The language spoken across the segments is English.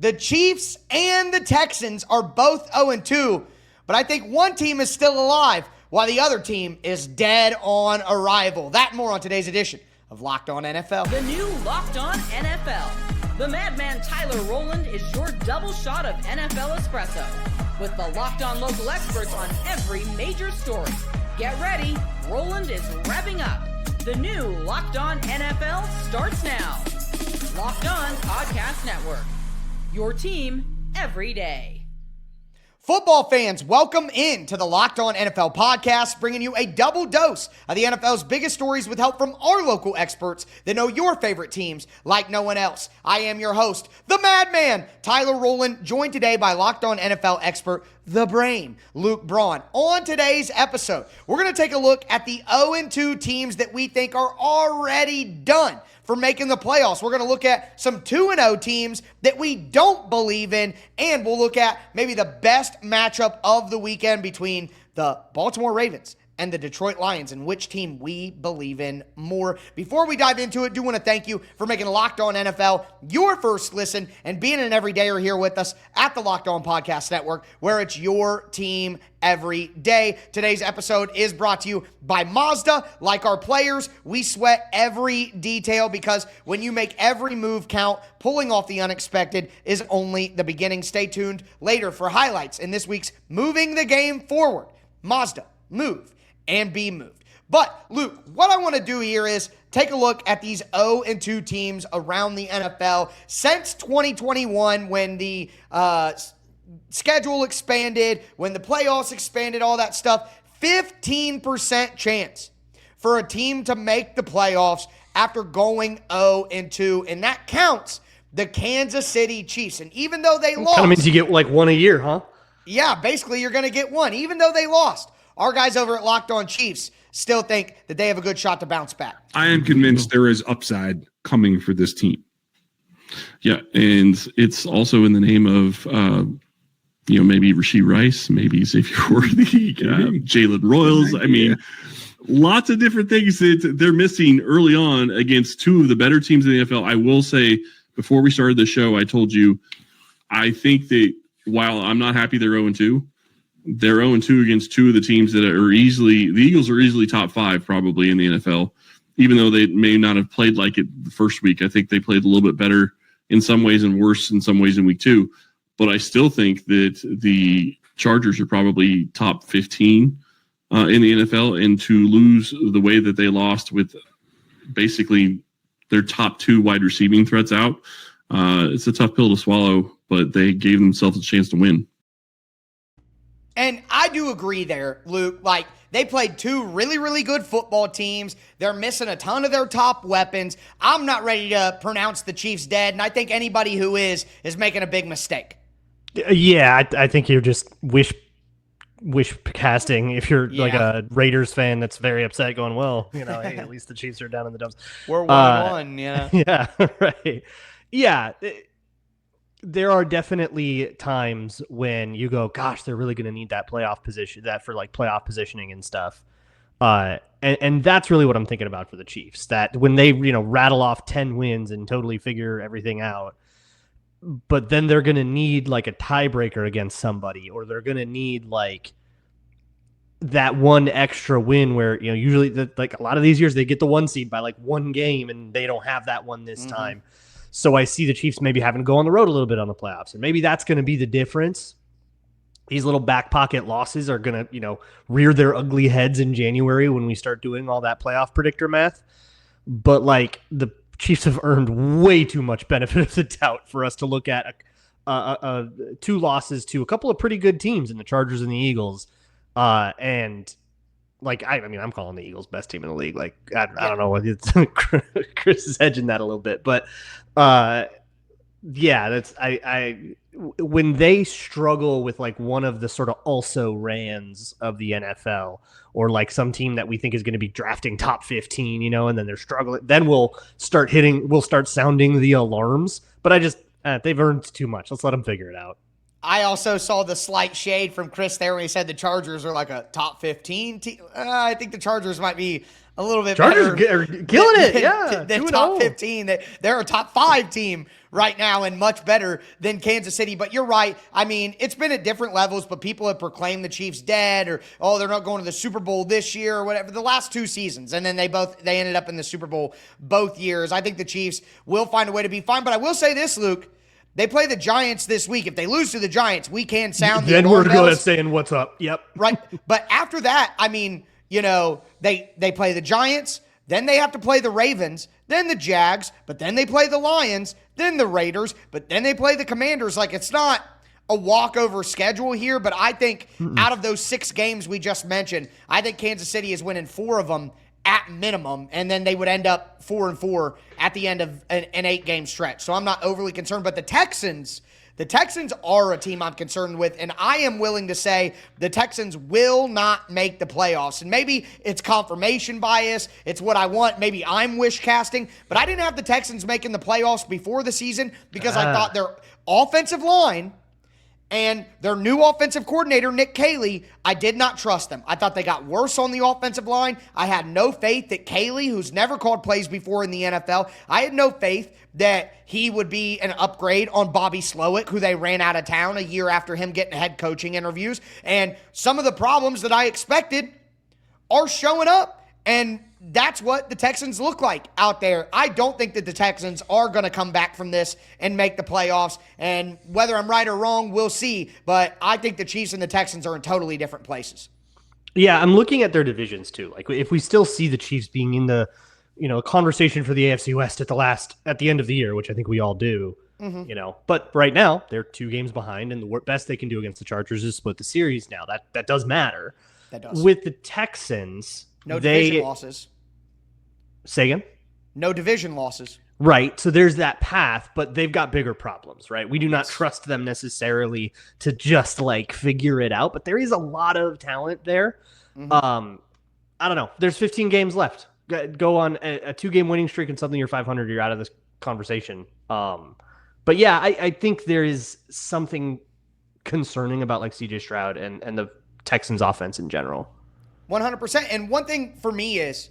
The Chiefs and the Texans are both 0-2, but I think one team is still alive while the other team is dead on arrival. That and more on today's edition of Locked On NFL. The new Locked On NFL. The madman Tyler Rowland is your double shot of NFL espresso with the Locked On local experts on every major story. Get ready, Rowland is revving up. The new Locked On NFL starts now. Locked On Podcast Network. Your team every day. Football fans, welcome in to the Locked On NFL podcast, bringing you a double dose of the NFL's biggest stories with help from our local experts that know your favorite teams like no one else. I am your host, the madman, Tyler Rowland, joined today by Locked On NFL expert, the brain, Luke Braun. On today's episode, we're going to take a look at the 0-2 teams that we think are already done for making the playoffs. We're going to look at some 2-0 teams that we don't believe in, and we'll look at maybe the best matchup of the weekend between the Baltimore Ravens and the Detroit Lions, and which team we believe in more. Before we dive into it, I do want to thank you for making Locked On NFL your first listen and being an everydayer here with us at the Locked On Podcast Network, where it's your team every day. Today's episode is brought to you by Mazda. Like our players, we sweat every detail because when you make every move count, pulling off the unexpected is only the beginning. Stay tuned later for highlights in this week's Moving the Game Forward. Mazda, move and be moved. But Luke, what I want to do here is take a look at these 0-2 teams around the NFL since 2021, when the schedule expanded, when the playoffs expanded, all that stuff. 15% chance for a team to make the playoffs after going 0-2, and that counts the Kansas City Chiefs. And even though they lost, kind of means you get like one a year, huh? Yeah, basically you're going to get one. Even though they lost, our guys over at Locked On Chiefs still think that they have a good shot to bounce back. I am convinced there is upside coming for this team. Yeah, and it's also in the name of, maybe Rashee Rice, maybe Xavier Worthy, Jalen Royals. I mean, lots of different things that they're missing early on against two of the better teams in the NFL. I will say, before we started the show, I told you, I think that while I'm not happy they're 0-2, they're 0-2 against two of the teams that are easily, the Eagles are easily top five probably in the NFL, even though they may not have played like it the first week. I think they played a little bit better in some ways and worse in some ways in week two. But I still think that the Chargers are probably top 15 in the NFL, and to lose the way that they lost with basically their top two wide receiving threats out, it's a tough pill to swallow, but they gave themselves a chance to win. And I do agree there, Luke. Like, they played two really, really good football teams. They're missing a ton of their top weapons. I'm not ready to pronounce the Chiefs dead, and I think anybody who is making a big mistake. Yeah, I think you're just wish casting. If you're like a Raiders fan that's very upset, going, well, hey, at least the Chiefs are down in the dumps. We're 1-1, yeah. Yeah, right. Yeah, there are definitely times when you go, gosh, they're really going to need that playoff position, that for like playoff positioning and stuff. And that's really what I'm thinking about for the Chiefs, that when they, rattle off 10 wins and totally figure everything out, but then they're going to need like a tiebreaker against somebody, or they're going to need like that one extra win where, usually like a lot of these years they get the 1 seed by like one game and they don't have that one this time. So I see the Chiefs maybe having to go on the road a little bit on the playoffs, and maybe that's going to be the difference. These little back pocket losses are going to, rear their ugly heads in January when we start doing all that playoff predictor math. But like the Chiefs have earned way too much benefit of the doubt for us to look at two losses to a couple of pretty good teams in the Chargers and the Eagles. And like, I'm calling the Eagles best team in the league. Like, I don't know what it's Chris is hedging that a little bit, but that's when they struggle with like one of the sort of also rans of the NFL, or like some team that we think is going to be drafting top 15, and then they're struggling, then we'll start sounding the alarms. But they've earned too much. Let's let them figure it out. I also saw the slight shade from Chris there when he said the Chargers are like a top 15 team. I think the Chargers might be a a little bit Chargers better. are killing it. Yeah. They're 2-0. top 15. They're a top 5 team right now and much better than Kansas City. But you're right. I mean, it's been at different levels, but people have proclaimed the Chiefs dead or, oh, they're not going to the Super Bowl this year or whatever, the last 2 seasons. And then they ended up in the Super Bowl both years. I think the Chiefs will find a way to be fine. But I will say this, Luke. They play the Giants this week. If they lose to the Giants, we can sound the Then alarm we're good bells. at saying what's up. Yep. Right. But after that, I mean, you know, they play the Giants, then they have to play the Ravens, then the Jags, but then they play the Lions, then the Raiders, but then they play the Commanders. Like, it's not a walkover schedule here, but I think out of those 6 games we just mentioned, I think Kansas City is winning 4 of them at minimum, and then they would end up 4-4 at the end of an 8-game stretch. So I'm not overly concerned, but the Texans are a team I'm concerned with, and I am willing to say the Texans will not make the playoffs. And maybe it's confirmation bias, it's what I want, maybe I'm wish casting, but I didn't have the Texans making the playoffs before the season because I thought their offensive line and their new offensive coordinator, Nick Caley, I did not trust them. I thought they got worse on the offensive line. I had no faith that Caley, who's never called plays before in the NFL, I had no faith that he would be an upgrade on Bobby Slowick, who they ran out of town a year after him getting head coaching interviews. And some of the problems that I expected are showing up. And that's what the Texans look like out there. I don't think that the Texans are going to come back from this and make the playoffs. And whether I'm right or wrong, we'll see. But I think the Chiefs and the Texans are in totally different places. Yeah, I'm looking at their divisions too. Like, if we still see the Chiefs being in the, conversation for the AFC West at the end of the year, which I think we all do, but right now they're 2 games behind, and the best they can do against the Chargers is split the series now. That does matter. That does. With the Texans, no division losses. Say again? No division losses. Right. So there's that path, but they've got bigger problems, right? We do not trust them necessarily to just figure it out, but there is a lot of talent there. I don't know. There's 15 games left. Go on a 2-game winning streak and suddenly you're 500. You're out of this conversation. But yeah, I think there is something concerning about CJ Stroud and the Texans offense in general. 100%. And one thing for me is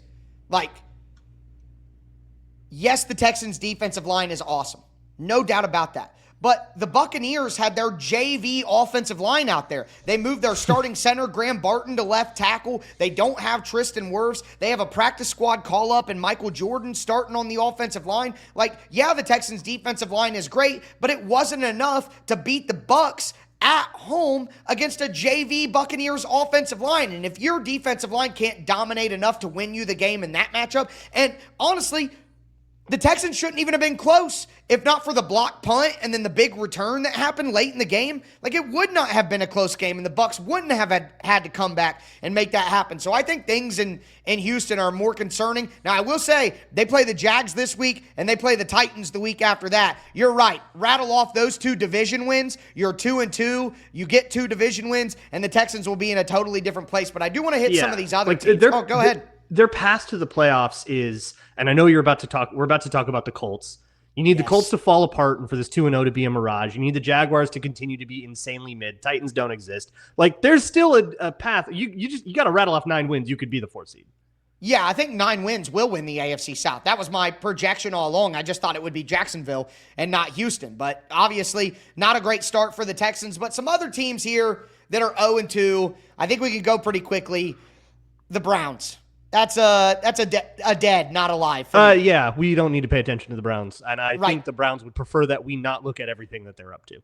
yes, the Texans' defensive line is awesome. No doubt about that. But the Buccaneers had their JV offensive line out there. They moved their starting center, Graham Barton, to left tackle. They don't have Tristan Wirfs. They have a practice squad call-up and Michael Jordan starting on the offensive line. The Texans' defensive line is great, but it wasn't enough to beat the Bucs at home against a JV Buccaneers offensive line. And if your defensive line can't dominate enough to win you the game in that matchup, and honestly, the Texans shouldn't even have been close if not for the block punt and then the big return that happened late in the game. It would not have been a close game, and the Bucs wouldn't have had to come back and make that happen. So I think things in Houston are more concerning. Now, I will say they play the Jags this week, and they play the Titans the week after that. You're right. Rattle off those 2 division wins. You're 2-2. You get 2 division wins, and the Texans will be in a totally different place. But I do want to hit some of these other teams. Go ahead. Their path to the playoffs is, and I know we're about to talk about the Colts. You need the Colts to fall apart and for this 2-0 to be a mirage. You need the Jaguars to continue to be insanely mid. Titans don't exist. There's still a path. You got to rattle off 9 wins. You could be the 4th seed. Yeah, I think 9 wins will win the AFC South. That was my projection all along. I just thought it would be Jacksonville and not Houston. But obviously, not a great start for the Texans. But some other teams here that are 0-2, I think we can go pretty quickly. The Browns. That's a dead, not alive. Yeah, we don't need to pay attention to the Browns. And I think the Browns would prefer that we not look at everything that they're up to.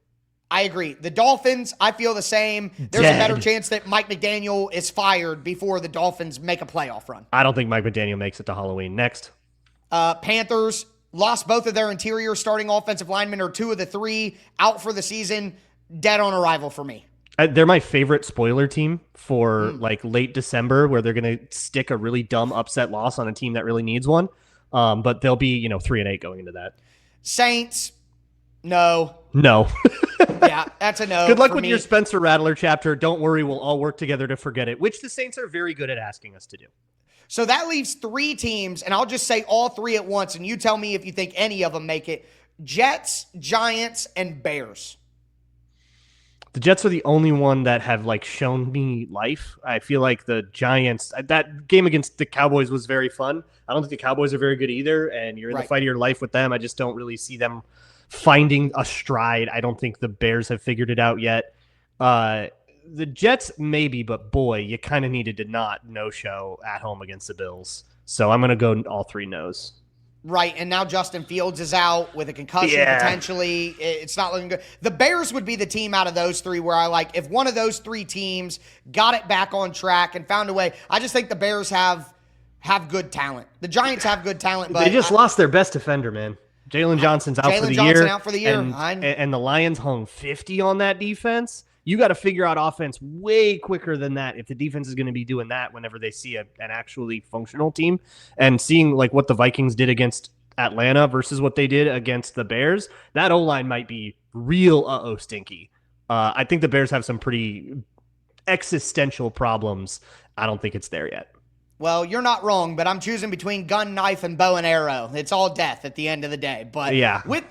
I agree. The Dolphins, I feel the same. There's a better chance that Mike McDaniel is fired before the Dolphins make a playoff run. I don't think Mike McDaniel makes it to Halloween. Next. Panthers lost both of their interior starting offensive linemen, or 2 of the 3, out for the season. Dead on arrival for me. They're my favorite spoiler team for late December, where they're going to stick a really dumb upset loss on a team that really needs one. But they'll be, 3-8 going into that. Saints, no. Yeah, that's a no. Good luck with your Spencer Rattler chapter. Don't worry, we'll all work together to forget it, which the Saints are very good at asking us to do. So that leaves 3 teams, and I'll just say all 3 at once, and you tell me if you think any of them make it. Jets, Giants, and Bears. The Jets are the only one that have like shown me life. I feel like the Giants, that game against the Cowboys was very fun. I don't think the Cowboys are very good either, and you're in the fight of your life with them. I just don't really see them finding a stride. I don't think the Bears have figured it out yet. The Jets maybe, but boy, you kind of needed to not no-show at home against the Bills. So I'm going to go all 3 no's. Right, and now Justin Fields is out with a concussion potentially. It's not looking good. The Bears would be the team out of those 3 where I like, if one of those 3 teams got it back on track and found a way. I just think the Bears have good talent. The Giants have good talent, but they just lost their best defender, man. Jalen Johnson's out for the year. Out for the year. And the Lions hung 50 on that defense. You got to figure out offense way quicker than that if the defense is going to be doing that whenever they see an actually functional team. And seeing like what the Vikings did against Atlanta versus what they did against the Bears, that O-line might be real stinky. I think the Bears have some pretty existential problems. I don't think it's there yet. Well, you're not wrong, but I'm choosing between gun, knife, and bow and arrow. It's all death at the end of the day. But yeah. With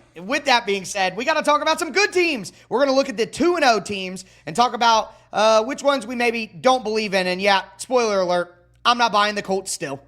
that being said, we got to talk about some good teams. We're going to look at the 2-0 teams and talk about which ones we maybe don't believe in. And yeah, spoiler alert, I'm not buying the Colts still.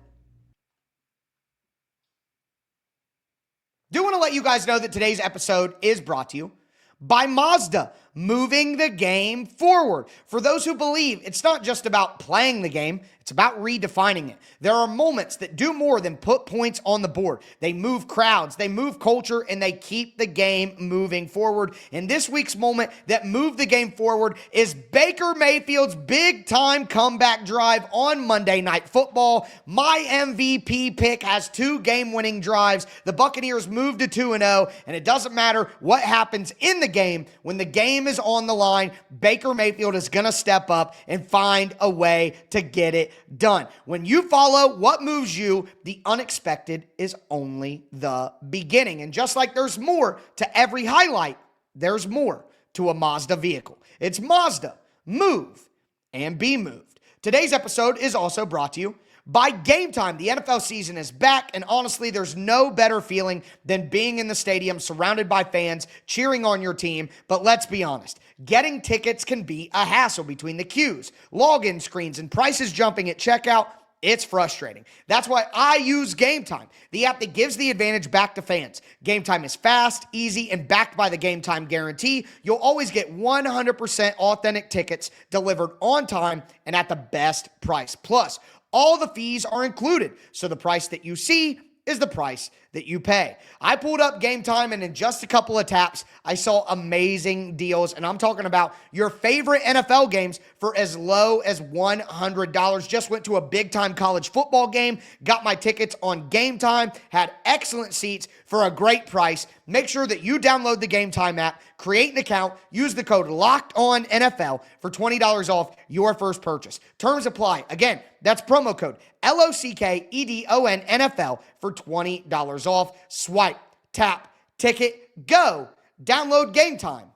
Do want to let you guys know that today's episode is brought to you by Mazda, moving the game forward. For those who believe it's not just about playing the game, it's about redefining it. There are moments that do more than put points on the board. They move crowds, they move culture, and they keep the game moving forward. And this week's moment that moved the game forward is Baker Mayfield's big-time comeback drive on Monday Night Football. My MVP pick has 2 game-winning drives. The Buccaneers moved to 2-0, and it doesn't matter what happens in the game. When the game is on the line, Baker Mayfield is going to step up and find a way to get it done. When you follow what moves you, the unexpected is only the beginning. And just like there's more to every highlight, there's more to a Mazda vehicle. It's Mazda. Move and be moved. Today's episode is also brought to you by Game Time. The NFL season is back, and honestly, there's no better feeling than being in the stadium surrounded by fans cheering on your team. But let's be honest, getting tickets can be a hassle between the queues, login screens, and prices jumping at checkout. It's frustrating. That's why I use Game Time, the app that gives the advantage back to fans. Game Time is fast, easy, and backed by the Game Time guarantee. You'll always get 100% authentic tickets delivered on time and at the best price. Plus, all the fees are included, so the price that you see is the price that you pay. I pulled up Game Time, and in just a couple of taps, I saw amazing deals, and I'm talking about your favorite NFL games for as low as $100. Just went to a big-time college football game, got my tickets on Game Time, had excellent seats for a great price. Make sure that you download the Game Time app, create an account, use the code LOCKEDONNFL for $20 off your first purchase. Terms apply. Again, that's promo code LOCKEDONNFL for $20 off. Swipe, tap, ticket, go. Download Game Time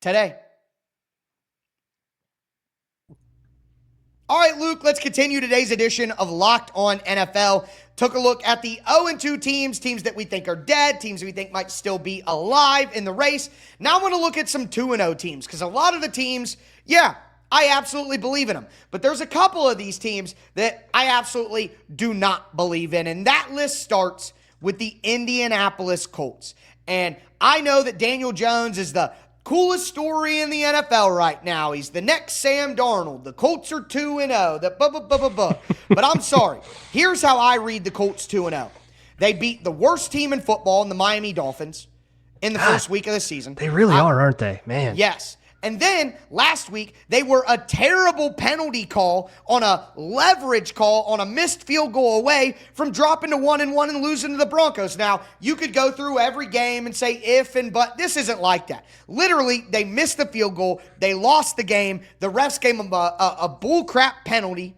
today. All right, Luke, let's continue today's edition of Locked On NFL. Took a look at the 0-2 teams that we think are dead, teams we think might still be alive in the race. Now I want to look at some 2-0 teams, because a lot of the teams, yeah, I absolutely believe in them. But there's a couple of these teams that I absolutely do not believe in, and that list starts with the Indianapolis Colts. And I know that Daniel Jones is the coolest story in the NFL right now. He's the next Sam Darnold. The Colts are 2-0. But I'm sorry. Here's how I read the Colts 2-0. They beat the worst team in football in the Miami Dolphins in the first week of the season. They really are, aren't they? Man. Yes. And then last week, they were a terrible penalty call on a leverage call on a missed field goal away from dropping to 1-1 and losing to the Broncos. Now, you could go through every game and say if and but. This isn't like that. Literally, they missed the field goal. They lost the game. The refs gave them a bullcrap penalty.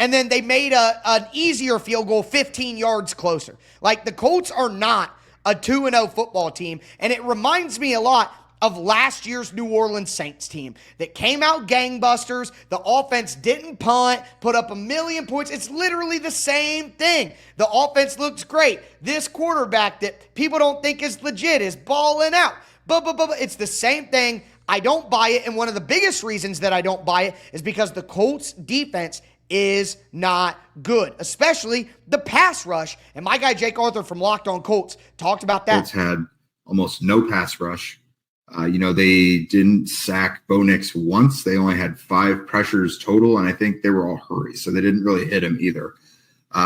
And then they made an easier field goal 15 yards closer. Like, the Colts are not a 2-0 football team. And it reminds me a lot of last year's New Orleans Saints team that came out gangbusters. The offense didn't punt, put up 1 million points. It's literally the same thing. The offense looks great. This quarterback that people don't think is legit is balling out. But it's the same thing. I don't buy it, and one of the biggest reasons that I don't buy it is because the Colts defense is not good, especially the pass rush. And my guy Jake Arthur from Locked On Colts talked about that. Colts had almost no pass rush. They didn't sack Bo Nix once. They only had 5 pressures total, and I think they were all hurries, so they didn't really hit him either.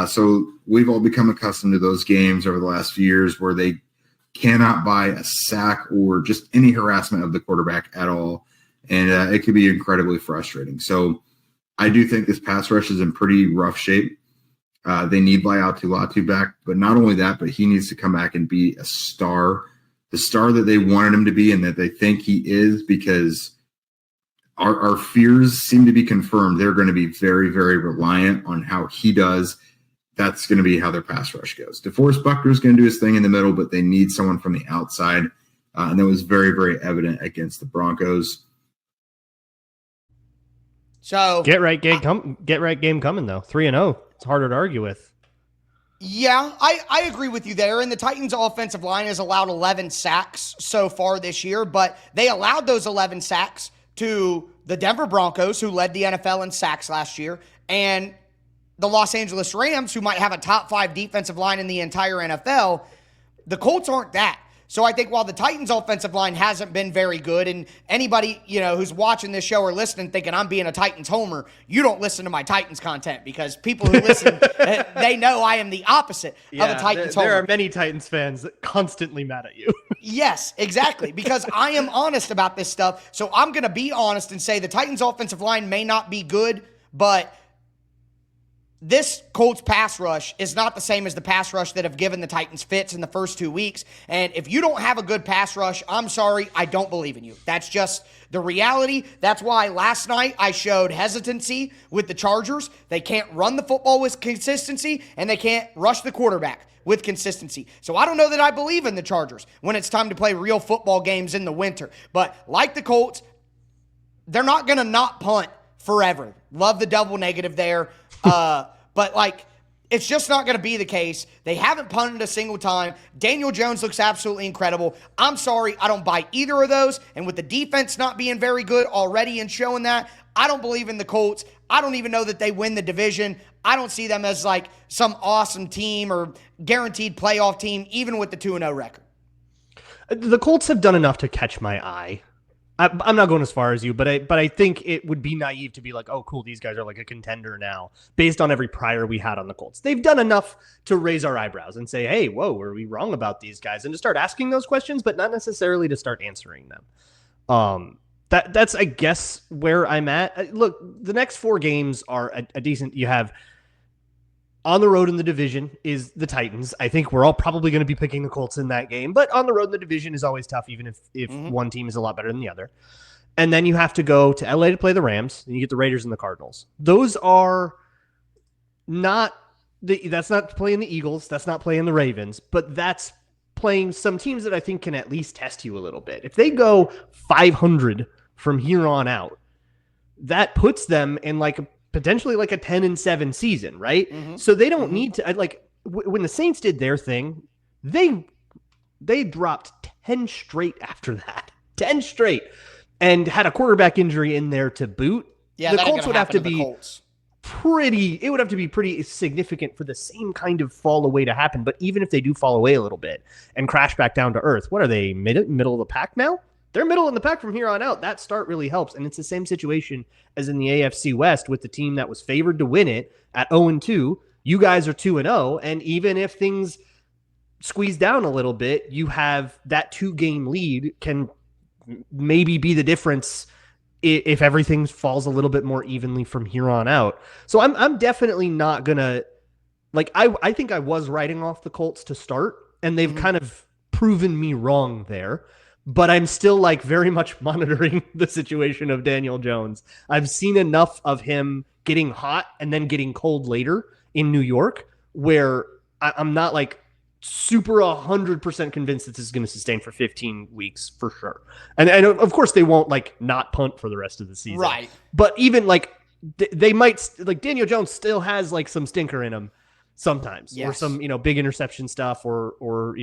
So we've all become accustomed to those games over the last few years where they cannot buy a sack or just any harassment of the quarterback at all, and it could be incredibly frustrating. So I do think this pass rush is in pretty rough shape. They need Latu back, but not only that, but he needs to come back and be a star, the star that they wanted him to be and that they think he is, because our fears seem to be confirmed. They're going to be very, very reliant on how he does. That's going to be how their pass rush goes. DeForest Buckner is going to do his thing in the middle, but they need someone from the outside, and that was very, very evident against the Broncos. So get right game coming though. 3-0. It's harder to argue with. Yeah, I agree with you there. And the Titans' offensive line has allowed 11 sacks so far this year, but they allowed those 11 sacks to the Denver Broncos, who led the NFL in sacks last year, and the Los Angeles Rams, who might have a top 5 defensive line in the entire NFL. The Colts aren't that. So I think while the Titans' offensive line hasn't been very good, and anybody, who's watching this show or listening thinking I'm being a Titans homer, you don't listen to my Titans content, because people who listen, they know I am the opposite of a Titans homer. There are many Titans fans that constantly mad at you. Yes, exactly, because I am honest about this stuff. So I'm going to be honest and say the Titans' offensive line may not be good, but this Colts pass rush is not the same as the pass rush that have given the Titans fits in the first 2 weeks. And if you don't have a good pass rush, I'm sorry, I don't believe in you. That's just the reality. That's why last night I showed hesitancy with the Chargers. They can't run the football with consistency, and they can't rush the quarterback with consistency. So I don't know that I believe in the Chargers when it's time to play real football games in the winter. But like the Colts, they're not going to not punt forever. Love the double negative there. But it's just not going to be the case. They haven't punted a single time. Daniel Jones looks absolutely incredible. I'm sorry, I don't buy either of those. And with the defense not being very good already and showing that, I don't believe in the Colts. I don't even know that they win the division. I don't see them as some awesome team or guaranteed playoff team, even with the 2-0 record. The Colts have done enough to catch my eye. I'm not going as far as you, but I think it would be naive to be like, oh, cool, these guys are a contender now, based on every prior we had on the Colts. They've done enough to raise our eyebrows and say, hey, whoa, were we wrong about these guys? And to start asking those questions, but not necessarily to start answering them. That's, I guess, where I'm at. Look, the next 4 games are a decent. You have on the road in the division is the Titans. I think we're all probably going to be picking the Colts in that game, but on the road in the division is always tough, even if one team is a lot better than the other. And then you have to go to LA to play the Rams, and you get the Raiders and the Cardinals. Those are not that's not playing the Eagles, that's not playing the Ravens, but that's playing some teams that I think can at least test you a little bit. If they go 500 from here on out, that puts them in potentially a 10-7 season, right? Mm-hmm. So they don't need to when the Saints did their thing, they dropped 10 straight after that. 10 straight. And had a quarterback injury in there to boot. Yeah, the Colts would have to be pretty significant for the same kind of fall away to happen. But even if they do fall away a little bit and crash back down to earth, what are they, middle of the pack now? They're middle in the pack from here on out. That start really helps. And it's the same situation as in the AFC West with the team that was favored to win it at 0-2. You guys are 2-0. And even if things squeeze down a little bit, you have that 2-game lead can maybe be the difference if everything falls a little bit more evenly from here on out. So I'm definitely not going to I think I was writing off the Colts to start, and they've kind of proven me wrong there. But I'm still very much monitoring the situation of Daniel Jones. I've seen enough of him getting hot and then getting cold later in New York where I'm not super 100% convinced that this is going to sustain for 15 weeks for sure. And of course they won't not punt for the rest of the season. Right. But even they might Daniel Jones still has some stinker in him. sometimes, or Yes. some, big interception stuff, or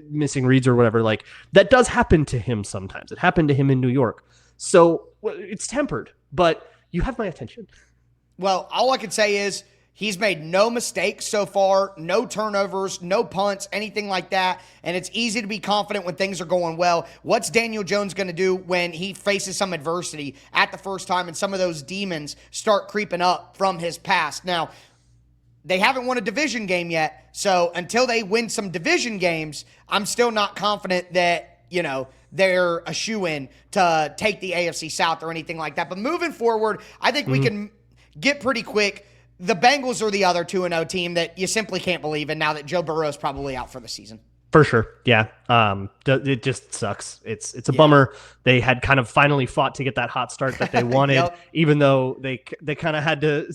missing reads or whatever. Like, that does happen to him sometimes. It happened to him in New York. So it's tempered, but you have my attention. Well, all I can say is he's made no mistakes so far, no turnovers, no punts, anything like that. And it's easy to be confident when things are going well. What's Daniel Jones going to do when he faces some adversity at the first time and some of those demons start creeping up from his past? Now, they haven't won a division game yet. So until they win some division games, I'm still not confident that, they're a shoo-in to take the AFC South or anything like that. But moving forward, I think we can get pretty quick. The Bengals are the other 2-0 team that you simply can't believe in now that Joe Burrow is probably out for the season. For sure. Yeah. It just sucks. It's a bummer. They had kind of finally fought to get that hot start that they wanted, Yep. even though they kind of had to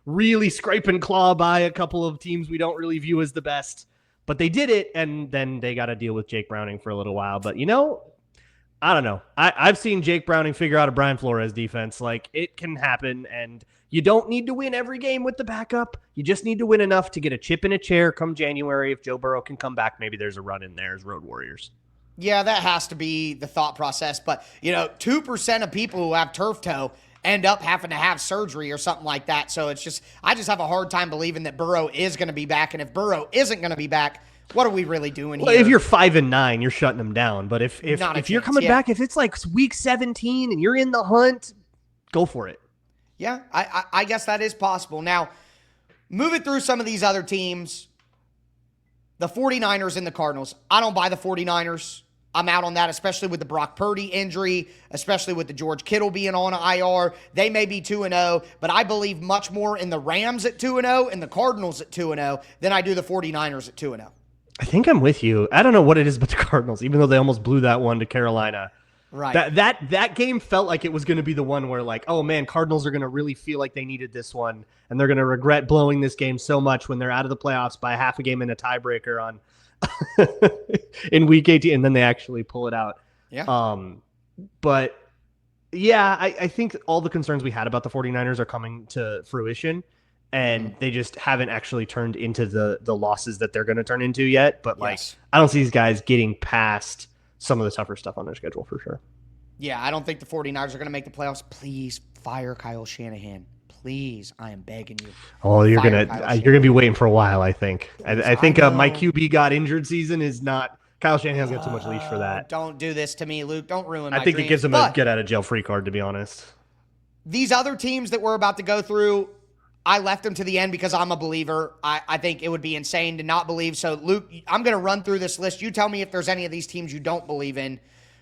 really scrape and claw by a couple of teams we don't really view as the best. But they did it, and then they got to deal with Jake Browning for a little while. But, I don't know. I've seen Jake Browning figure out a Brian Flores defense. Like, it can happen, and you don't need to win every game with the backup. You just need to win enough to get a chip in a chair come January. If Joe Burrow can come back, maybe there's a run in there as Road Warriors. Yeah, that has to be the thought process. But, 2% of people who have turf toe end up having to have surgery or something like that. So I just have a hard time believing that Burrow is going to be back. And if Burrow isn't going to be back, what are we really doing here? If you're 5-9, you're shutting them down. But if you're chance, coming yeah. back, if it's like week 17 and you're in the hunt, go for it. Yeah, I guess that is possible. Now, moving through some of these other teams, the 49ers and the Cardinals. I don't buy the 49ers. I'm out on that, especially with the Brock Purdy injury, especially with the George Kittle being on IR. They may be 2-0, but I believe much more in the Rams at 2-0 and the Cardinals at 2-0 than I do the 49ers at 2-0. I think I'm with you. I don't know what it is but the Cardinals, even though they almost blew that one to Carolina. Right. That game felt like it was going to be the one where, like, oh man, Cardinals are going to really feel like they needed this one, and they're going to regret blowing this game so much when they're out of the playoffs by half a game in a tiebreaker on in week 18, and then they actually pull it out. Yeah. But yeah, I think all the concerns we had about the 49ers are coming to fruition, and they just haven't actually turned into the losses that they're going to turn into yet. But Yes. I don't see these guys getting past some of the tougher stuff on their schedule for sure. Yeah, I don't think the 49ers are going to make the playoffs. Please fire Kyle Shanahan. Please, I am begging you. Oh, you're Fire gonna Kyle you're gonna be waiting for a while. I think. Yes, I think I know. my QB got injured season is not. Kyle Shanahan's got too much leash for that. Don't do this to me, Luke. Don't ruin my I think dreams. it gives him a But get out of jail free card, to be honest. these other teams that we're about to go through, I left them to the end because I'm a believer. I think it would be insane to not believe. So, Luke, I'm going to run through this list. You tell me if there's any of these teams you don't believe in.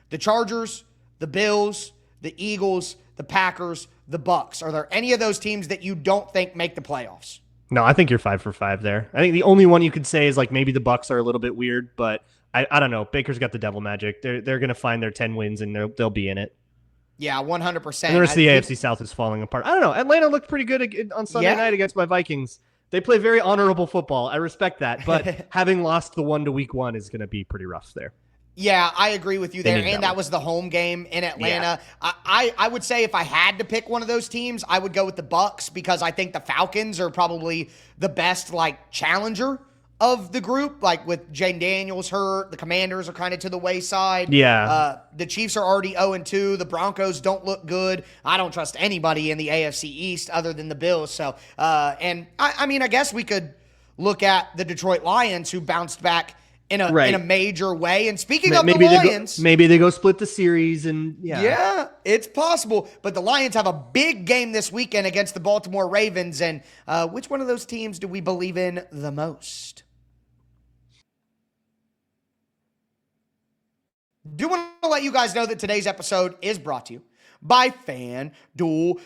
The Chargers, the Bills, the Eagles, the Packers, the Bucks. Are there any of those teams that you don't think make the playoffs? No, I think you're 5 for 5 there. I think the only one you could say is like maybe the Bucks are a little bit weird, but I don't know. Baker's got the devil magic. They're going to find their 10 wins and they'll be in it. Yeah, 100%. And the rest of the AFC South is falling apart. I don't know. Atlanta looked pretty good on Sunday night against my Vikings. They play very honorable football. I respect that, but having lost the one to week 1 is going to be pretty rough there. Yeah, I agree with you They there. need And that that one. was the home game in Atlanta. I would say if I had to pick one of those teams, I would go with the Bucks because I think the Falcons are probably the best challenger of the group. Like with Jane Daniels hurt, the Commanders are kind of to the wayside. Yeah. The Chiefs are already 0-2. The Broncos don't look good. I don't trust anybody in the AFC East other than the Bills. So, and I mean, I guess we could look at the Detroit Lions who bounced back in a major way. And speaking of the Lions, maybe they go split the series and yeah, it's possible. But the Lions have a big game this weekend against the Baltimore Ravens. And which one of those teams do we believe in the most? Do want to let you guys know that today's episode is brought to you by FanDuel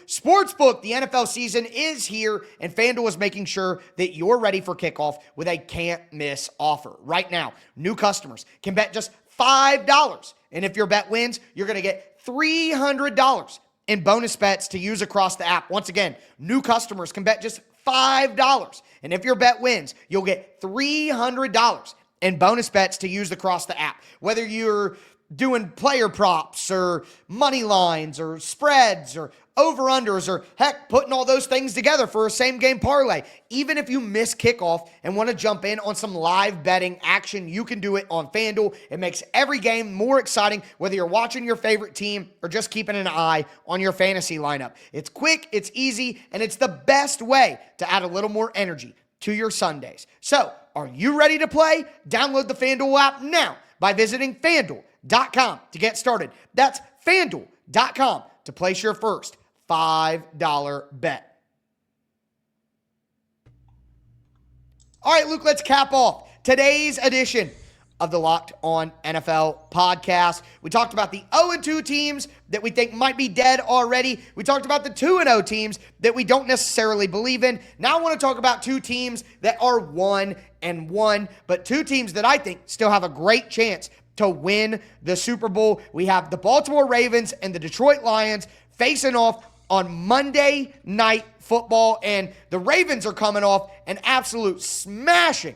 Sportsbook. The NFL season is here, and FanDuel is making sure that you're ready for kickoff with a can't-miss offer. Right now, new customers can bet just $5, and if your bet wins, you're going to get $300 in bonus bets to use across the app. Once again, new customers can bet just $5, and if your bet wins, you'll get $300 in bonus bets to use across the app. Whether you're doing player props or money lines or spreads or over-unders or heck, putting all those things together for a same-game parlay. Even if you miss kickoff and want to jump in on some live betting action, you can do it on FanDuel. It makes every game more exciting, whether you're watching your favorite team or just keeping an eye on your fantasy lineup. It's quick, it's easy, and it's the best way to add a little more energy to your Sundays. So, are you ready to play? Download the FanDuel app now by visiting FanDuel.com to get started. That's FanDuel.com to place your first $5 bet. All right, Luke, let's cap off today's edition of the Locked On NFL podcast. We talked about the 0-2 teams that we think might be dead already. We talked about the 2-0 teams that we don't necessarily believe in. Now I want to talk about two teams that are 1-1, but two teams that I think still have a great chance to win the Super Bowl. We have the Baltimore Ravens and the Detroit Lions facing off on Monday Night Football, and the Ravens are coming off an absolute smashing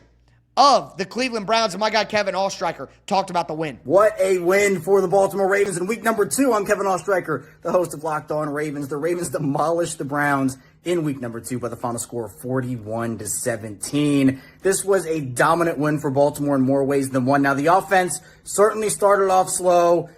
of the Cleveland Browns, and my guy Kevin Allstriker talked about the win. What a win for the Baltimore Ravens in week number 2. I'm Kevin Allstriker, the host of Locked On Ravens. The Ravens demolished the Browns in week number 2 by the final score of 41-17. This was a dominant win for Baltimore in more ways than one. Now, the offense certainly started off slow,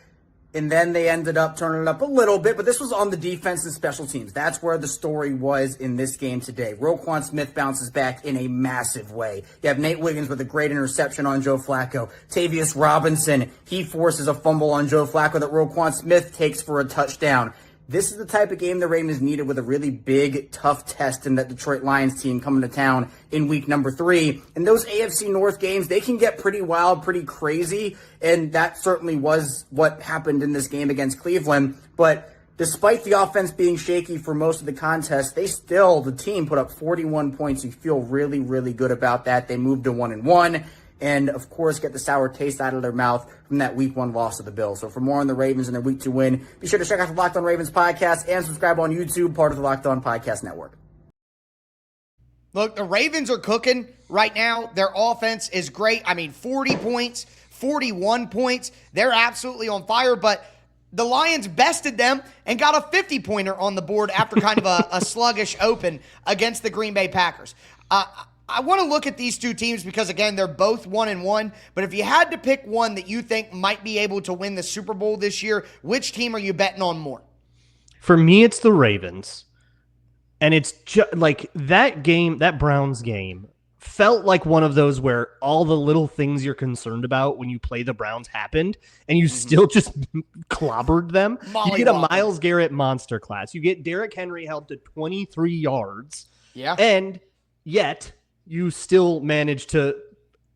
and then they ended up turning it up a little bit, but this was on the defense and special teams. That's where the story was in this game today. Roquan Smith bounces back in a massive way. You have Nate Wiggins with a great interception on Joe Flacco. Tavius Robinson, he forces a fumble on Joe Flacco that Roquan Smith takes for a touchdown. This is the type of game the Ravens needed with a really big, tough test in that Detroit Lions team coming to town in week number 3. And those AFC North games, they can get pretty wild, pretty crazy, and that certainly was what happened in this game against Cleveland. But despite the offense being shaky for most of the contest, the team put up 41 points. You feel really, really good about that. They moved to 1-1. And, of course, get the sour taste out of their mouth from that Week 1 loss to the Bills. So for more on the Ravens and their Week 2 win, be sure to check out the Locked On Ravens podcast and subscribe on YouTube, part of the Locked On Podcast Network. Look, the Ravens are cooking right now. Their offense is great. I mean, 40 points, 41 points. They're absolutely on fire, but the Lions bested them and got a 50-pointer on the board after kind of a sluggish open against the Green Bay Packers. I want to look at these two teams because, again, they're both 1-1. But if you had to pick one that you think might be able to win the Super Bowl this year, which team are you betting on more? For me, it's the Ravens. And it's just like that game, that Browns game, felt like one of those where all the little things you're concerned about when you play the Browns happened, and you still just clobbered them. You get a Myles Garrett monster class. You get Derrick Henry held to 23 yards. Yeah. And yet you still manage to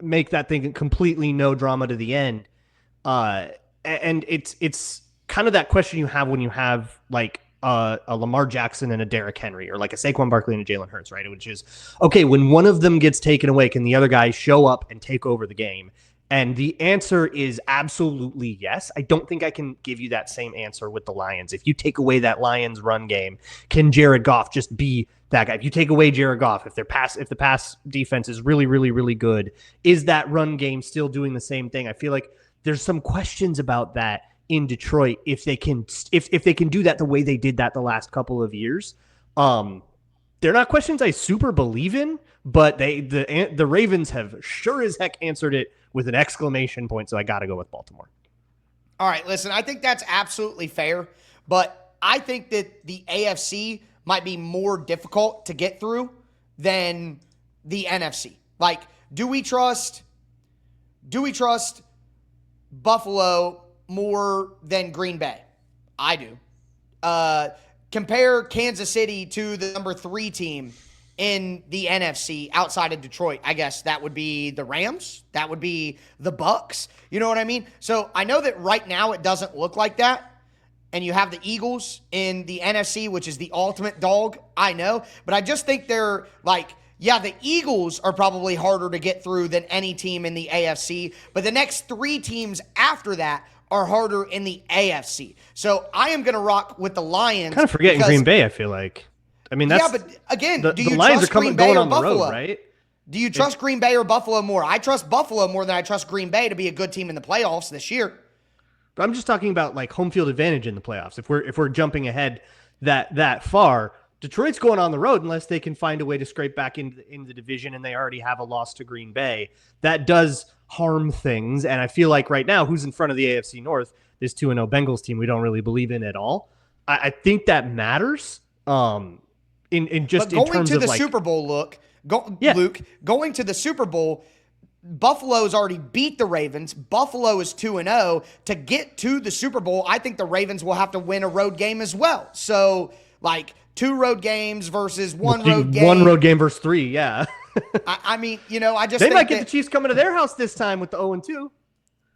make that thing completely no drama to the end. And it's kind of that question you have when you have like a Lamar Jackson and a Derrick Henry, or like a Saquon Barkley and a Jalen Hurts, right? Which is, okay, when one of them gets taken away, can the other guy show up and take over the game? And the answer is absolutely yes. I don't think I can give you that same answer with the Lions. If you take away that Lions run game, can Jared Goff just be that guy? If you take away Jared Goff, if the pass defense is really, really, really good, is that run game still doing the same thing? I feel like there's some questions about that in Detroit if they can do that the way they did that the last couple of years. They're not questions I super believe in, but the Ravens have sure as heck answered it with an exclamation point, so I got to go with Baltimore. All right, listen, I think that's absolutely fair, but I think that the AFC might be more difficult to get through than the NFC. Like, do we trust Buffalo more than Green Bay? I do. Compare Kansas City to the number 3 team in the NFC outside of Detroit. I guess that would be the Rams. That would be the Bucks. You know what I mean? So I know that right now it doesn't look like that. And you have the Eagles in the NFC, which is the ultimate dog. I know. But I just think they're like, yeah, the Eagles are probably harder to get through than any team in the AFC. But the next 3 teams after that are harder in the AFC. So I am going to rock with the Lions. Kind of forgetting Green Bay, I feel like. I mean, that's, yeah, but again, do you Lions trust Green Bay or Buffalo? Road, right? Do you trust Green Bay or Buffalo more? I trust Buffalo more than I trust Green Bay to be a good team in the playoffs this year. I'm just talking about like home field advantage in the playoffs. If we're jumping ahead that far, Detroit's going on the road unless they can find a way to scrape back into the division, and they already have a loss to Green Bay. That does harm things, and I feel like right now, who's in front of the AFC North? This 2-0 Bengals team we don't really believe in at all. I think that matters. In terms to of the like, Super Bowl, Luke, going to the Super Bowl, Buffalo's already beat the Ravens. Buffalo is 2-0. To get to the Super Bowl, I think the Ravens will have to win a road game as well. So, like, 2 road games versus 1 road game. 1 road game versus 3, yeah. I mean, I just they think might get the Chiefs coming to their house this time with the 0-2.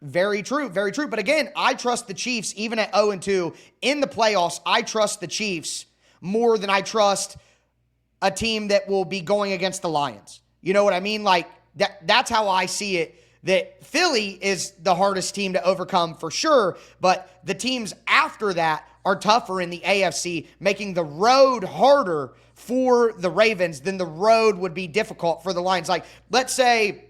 Very true, very true. But again, I trust the Chiefs even at 0-2 in the playoffs. I trust the Chiefs more than I trust a team that will be going against the Lions. You know what I mean? Like that's how I see it. That Philly is the hardest team to overcome for sure, but the teams after that are tougher in the AFC, making the road harder for the Ravens than the road would be difficult for the Lions. Like, let's say,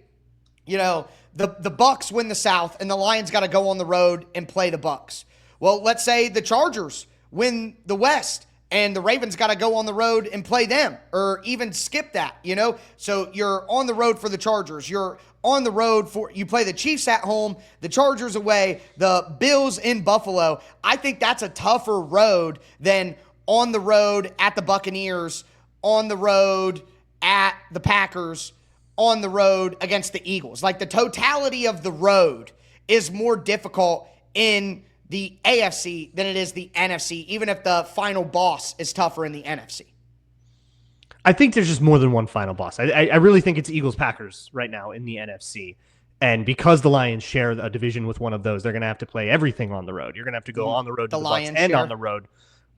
the Bucks win the South and the Lions got to go on the road and play the Bucks. Well, let's say the Chargers win the West and the Ravens got to go on the road and play them, or even skip that, So you're on the road for the Chargers. You're on the road you play the Chiefs at home, the Chargers away, the Bills in Buffalo. I think that's a tougher road than on the road at the Buccaneers, on the road at the Packers, on the road against the Eagles. Like the totality of the road is more difficult in the AFC than it is the NFC, even if the final boss is tougher in the NFC. I think there's just more than one final boss. I really think it's Eagles-Packers right now in the NFC. And because the Lions share a division with one of those, they're going to have to play everything on the road. You're going to have to go on the road to the Bucks and on the road.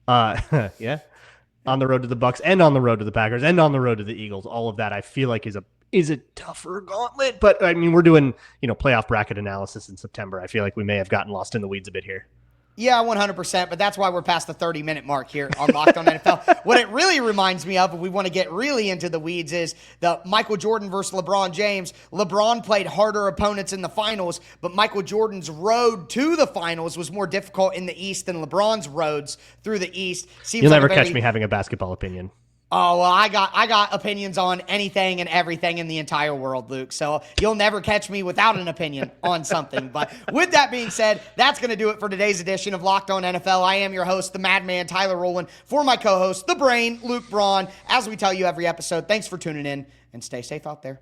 On the road to the Bucks and on the road to the Packers and on the road to the Eagles. All of that I feel like is a tougher gauntlet. But I mean, we're doing, playoff bracket analysis in September. I feel like we may have gotten lost in the weeds a bit here. Yeah, 100%, but that's why we're past the 30-minute mark here on Locked On NFL. What it really reminds me of, if we want to get really into the weeds, is the Michael Jordan versus LeBron James. LeBron played harder opponents in the finals, but Michael Jordan's road to the finals was more difficult in the East than LeBron's roads through the East. You'll never catch me having a basketball opinion. Oh, well, I got opinions on anything and everything in the entire world, Luke. So you'll never catch me without an opinion on something. But with that being said, that's going to do it for today's edition of Locked On NFL. I am your host, the Madman, Tyler Rowland, for my co-host, the Brain, Luke Braun. As we tell you every episode, thanks for tuning in and stay safe out there.